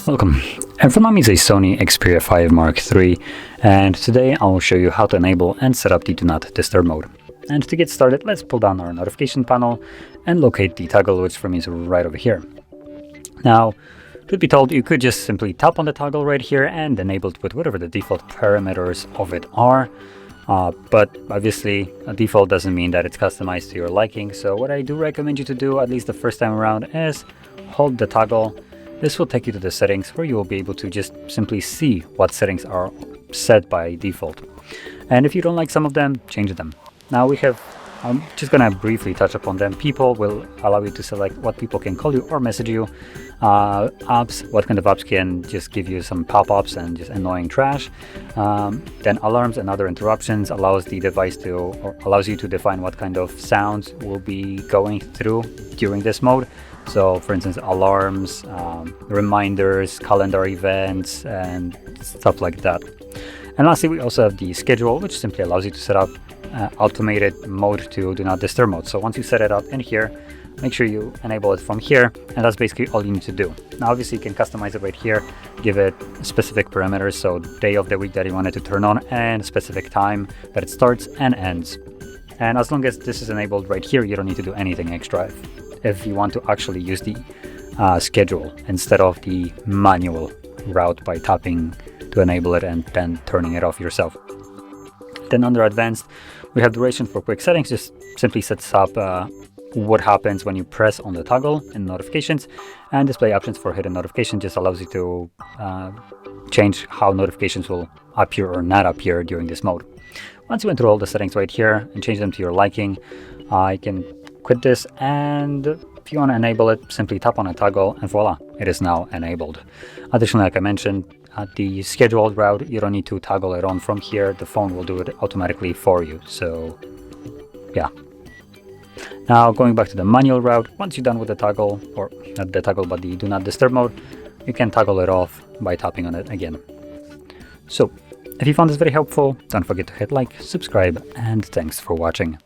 Welcome. In front of me is a SONY Xperia 5 Mark III, and today I will show you how to enable and set up the Do Not Disturb mode. And to get started, let's pull down our notification panel and locate the toggle, which for me is right over here. Now, truth be told, you could just simply tap on the toggle right here and enable it with whatever the default parameters of it are. But obviously, a default doesn't mean that it's customized to your liking. So what I do recommend you to do, at least the first time around, is hold the toggle. This will take you to the settings where you will be able to just simply see what settings are set by default. And if you don't like some of them, change them. Now I'm just gonna briefly touch upon them. People will allow you to select what people can call you or message you. Apps, what kind of apps can just give you some pop-ups and just annoying trash. Then alarms and other interruptions allows you to define what kind of sounds will be going through during this mode. So for instance, alarms, reminders, calendar events, and stuff like that. And lastly, we also have the schedule, which simply allows you to set up automated mode to Do Not Disturb mode. So once you set it up in here, make sure you enable it from here, and that's basically all you need to do. Now obviously you can customize it right here, give it specific parameters, so day of the week that you want it to turn on and specific time that it starts and ends. And as long as this is enabled right here, you don't need to do anything extra if you want to actually use the schedule instead of the manual route by tapping to enable it and then turning it off yourself. Then under advanced, we have duration for quick settings. Just simply sets up what happens when you press on the toggle in notifications, and display options for hidden notifications just allows you to change how notifications will appear or not appear during this mode. Once you went through all the settings right here and change them to your liking, you can quit this, and if you want to enable it, simply tap on a toggle and voila, it is now enabled. Additionally, like I mentioned, the scheduled route, you don't need to toggle it on from here. The phone will do it automatically for you. So yeah. Now going back to the manual route, once you're done with the toggle, or not the toggle, but the Do Not Disturb mode, you can toggle it off by tapping on it again. So if you found this very helpful, don't forget to hit like, subscribe, and thanks for watching.